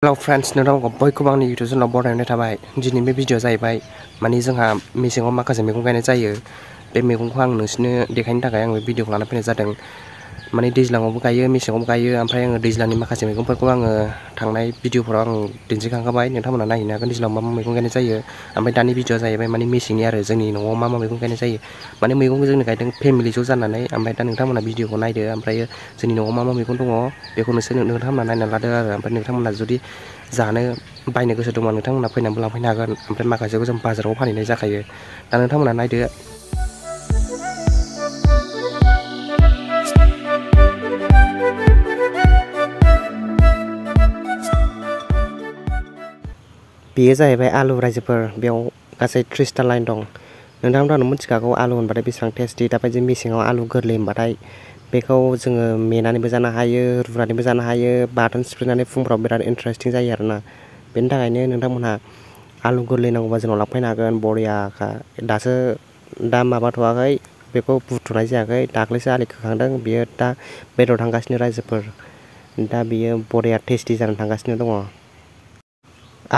hello friends नोंथांमोनखौ बयखौबो आंनि YouTube चेनेलाव बरायनाय थाबाय दिनै बे भिडिअ जाहैबाय माने जोंहा मेसेङाव माखासे मैगं गायनाय जायो बे मैगंखौ आं नोंसोरनो देखायनो थाखाय आं बे भिडिअखौ लाना फैनाय जादों माने दैज्लाङावबो गायो मेसेङावबो गायो ओमफ्राय आङो दैज्लांनि माखासे मैगंफोरखौ आङो थांनाय भिडिअफोराव आं दिन्थिखांखाबाय नोंथांमोना नायहैनो हागोन दैज्लाङाव मा मा मैगं गायनाय जायो ओमफ्राय दानि भिडिअआ जाहैबाय माने मेसेंनि आरो जोंनि न'आव मा मा मैगं गायनाय जायो माने मैगंखौ जोंनो गायदों फेमिलि ज' जानानै ओमफ्राय दा नोंथांमोना भिडिअखौ नायदो ओमफ्राय जोंनि न'आव मा मा मैगं दङ बेखौ नोंथांमोना नायना लादो आरो ओमफ्राय नोंथांमोना जुदि जानो बायनो गोसो दंबा नोंथांमोना फैनानैबो लांफैनो हागोन ओमफ्राय माखासेखौ जों बाजाराव फानहैनाय जाखायो दा नोंथांमोना नायदो बेयो जाहैबाय आलु रायजोफोर बेयाव गासै 30टा लाइन दं नोंथांमोना मिथिखागौ आलु होनबाथाय बेसेबां टेस्टि दाबायदि मेसेङाव आलु गोरलै होनबाथाय बेखौ जोङो मेनानैबो जानो हायो रुनानैबो जानो हायो बाथोन सिफ्लेनानै फुंफ्राव बिराद इन्टारेस्टिं जायो आरोना बेनि थाखायनो नोंथांमोनहा आलु गोरलै नांगौबा जोंनाव लांफैनो हागोन बरियाखा दासो दा माबाथ'वाखै बेखौ बुथुनाय जायाखै दाख्लैसो आलि खोखांदों बियो दा बेदर थांगासिनो रायजोफोर दा बियो बरिया टेस्टि जानानै थांगासिनो दङ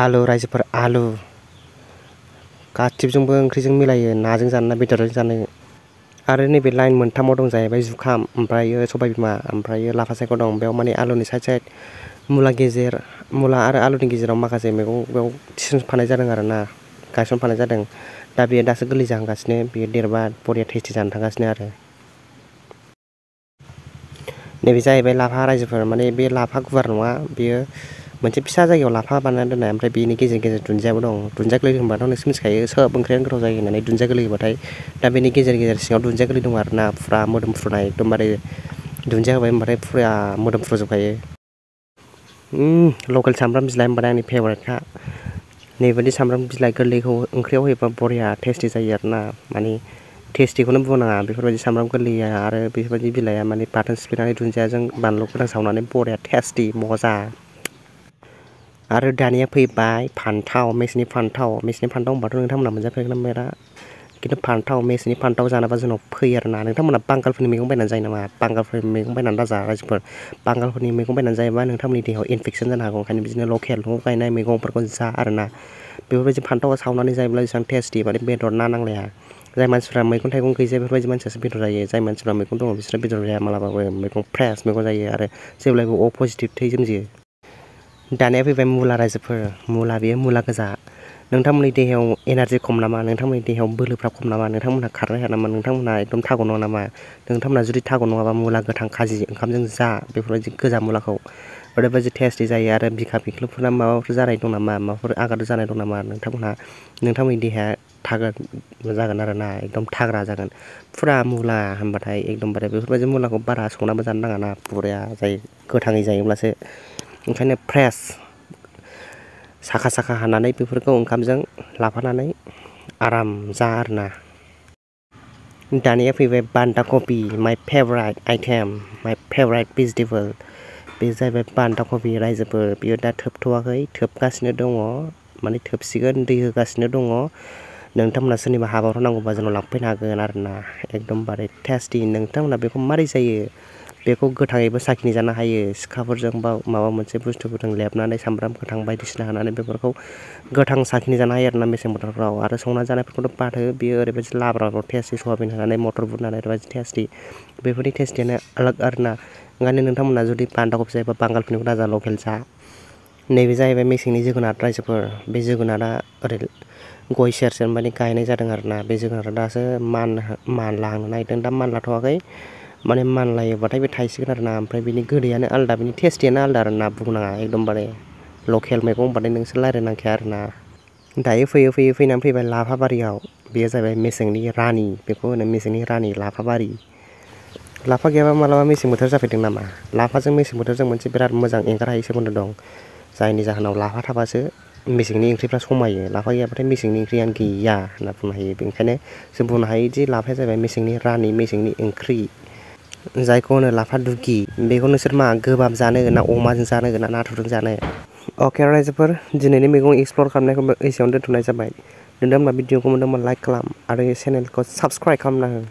आलु रायजोफोर आलु गासिबजोंबो ओंख्रिजों मिलायो नाजों जानो ना बेदरजों जानो आरो नैबे लाइन मोनथामाव दं जाहैबाय जुखाम ओमफ्राय सबायबिमा ओमफ्राय लाफा सायख' दं बेयाव माने आलुनि साइड साइड मुला आरो आलुनि गेजेराव माखासे मैगं बेयाव थिसनफानाय जादों आरोना गायसनफानाय जादों दा बेयो दासो गोरलै जाहांगासिनो बेयो देरबा बरिया टेस्टि जानो थांगासिनो आरो नैबे जाहैबाय लाफा रायजोफोर माने बे लाफा गुवार नङा बेयो मोनसे फिसा जायगायाव लाफा बानायना दोननाय ओमफ्राय बेनि गेजेर गेजेर दुन्दियाबो दं दुन्दिया गोरलै होनबाथ' नोंसोर मिथिखायो सोब ओंख्रियानो गोथाव जायो होननानै दुन्दिया गोरलै होबाथाय दा बेनि गेजेर गेजेर सिङाव दुन्दिया गोरलै दं आरोना फुरा मोदोमफ्रुनाय एकदमबारे दुन्दिया होबाय होनबाथाय फुरा मोदोमफ्रुजोबखायो लकेल सामब्राम बिलाइ होनबाथाय आंनि फेभरेटखा नैबायदि सामब्राम बिलाइ गोरलैखौ ओंख्रियाव होयोबा बरिया टेस्टि जायो आरोना माने टेस्टिखौनो बुंनाङा बेफोरबायदि सामब्राम गोरलैया आरो बेफोरबायदि बिलाइया माने बाथोन सिफ्लेनानै दुन्दियाजों बानलु गोथां सावनानै बरिया टेस्टि मजा आरो दानिया फैबाय फान्थाव मेसेंनि फान्थाव होनबाथ' नोंथांमोना मोनजाफेरगोन ना मेरा खिन्थु फान्थाव मेसेंनि फान्थाव जानोबा जोंनाव फैयो आरोना नोंथांमोना बांगालफोरनि मैगं बायनानै जायो नामा बांगालफोरनि मैगं बायनानै दाजा रायजोफोर बांगालफोरनि मैगं बायनानै जायोबा नोंथांमोननि देहायाव इनफेक्सन जानो हागौ ओंखायनो बिदिनो लकेल न'आव गायनाय मैगंफोरखौ जा आरोना बेफोरबायदि फान्थावा सावनानै जायोब्ला जेसेबां टेस्टि माने बेदर ना नांलाया जाय मानसिफ्रा मैगं थाइगं गैजाया बेफोरबायदि मानसियासो बेदर जायो जाय मानसिफ्रा मैगं दङ बिसोरो बेदर जाया मालाबाबो मैगं फ्रेस मैगं जायो आरो जेब्लायबो अ पजिटिभ थै सोमजियो दानिया फैबाय मुला रायजोफोर मुला बेयो मुला गोजा नोंथांमोननि देहायाव एनार्जि खम नामा नोंथांमोननि देहायाव बोलोफ्रा खम नामा नोंथांमोनहा खारनो हाया नामा नोंथांमोनहा एकदम थागौ नङा नामा नोंथांमोनहा जुदि थागौ नङाबा मुला गोथां खाजि ओंखामजों जा बेफोरबायदि गोजा मुलाखौ ओरैबायदि टेस्टि जायो आरो बिखा बिख्लोफोरा माबाफोर जानाय दं नामा माबाफोर आघात जानाय दं नामा नोंथांमोननि देहाया थागोन जागोन आरोना एकदम थाग्रा जागोन फुरा मुला होनबाथाय एकदमबारे बेफोरबायदि मुलाखौ बारा संनाबो जानो नाङा ना बरिया जायो गोथाङै जायोब्लासो ओंखायनो फ्रेस साखा साखा हानानै बेफोरखौ ओंखामजों लाफानानै आराम जा आरोना दानिया फैबाय बान्दा कबि माय फेभराइट आइटेम माय फेभराइट भेजिटेबोल बे जाहैबाय बान्दा कबि रायजोफोर बेयो दा थोबथ'वाखै थोबगासिनो दङ माने थोबसिगोन दै होगासिनो दङ नोंथांमोना सोरनिबा हाबाफोराव नांगौबा जोंनाव लांफैनो हागोन आरोना एकदमबारे टेस्टि नोंथांमोना बेखौ मारै जायो बेखौ गोथाङैबो साखिनि जानो हायो सिखाफोरजों बा माबा मोनसे बुस्थुफोरजों लेबनानै सामब्राम गोथां बायदिसिना होनानै बेफोरखौ गोथां साखिनि जानो हायो आरोना मेसें बोथोरफ्राव आरो संना जानायफोरखौथ' बाथो बेयो ओरैबायदि लाब्राल' टेस्टि सयाबिन होनानै मटर बुरनानै ओरैबायदि टेस्टि बेफोरनि टेस्टियानो आलाग आरोना ओंखायनो नोंथांमोना जुदि बान्दा कबि जायोबा बांगालफोरनिखौ दाजा लकेल जा नैबे जाहैबाय मेसेंनि जोगोनार रायजोफोर बे जोगोनारा ओरै गय सेर सेर माने गायनाय जादों आरोना बे जोगोनारा दासो मानलाहांनो नागिरदों दा मानलाथ'वाखै माने मानलायोबाथाय बे थायसिगोन आरोना ओमफ्राय बिनि गोदैयानो आलादा बिनि टेस्टियानो आलादा आरोना बुंनाङा एकदमबारे लकेल मैगं होनबाथाय नोंसोर रायज्लायनांखाया आरोना दायो फैनानै फैबाय लाफा बारियाव बेयो जाहैबाय मेसेंनि रानि बेखौ होनो मेसेंनि रानि लाफा बारि लाफा गैयाबा मालाबा मेसें बोथोर जाफैदों नामा लाफाजों मेसें बोथोरजों मोनसे बिराद मोजां एंगारहायै सोमोन्दो दं जायनि जाहोनाव लाफा थाबासो मेसेंनि ओंख्रिफ्रा समायो लाफा गैयाबाथाय मेसेंनि ओंख्रियानो गैया होनना बुंनो हायो बेनिखायनो जों बुंनो हायोदि लाफाया जाबाय मेसेंनि रानि मेसेंनि ओंख्रि जायखौ होनो लाफा दुखि बेखौ नोंसोर मा गोबाब जानो ना अमाजों जानो ना नाथुरजों जानो अके रायजोफोर दिनैनि मैगं एक्सप्लर खालामनायखौ एसेयावनो दोनथ'नाय जाबाय नोंथांमोना भिडिअखौ मोनदोंबा लाइक खालाम आरो चेनेलखौ साबस्क्राइब खालामना हो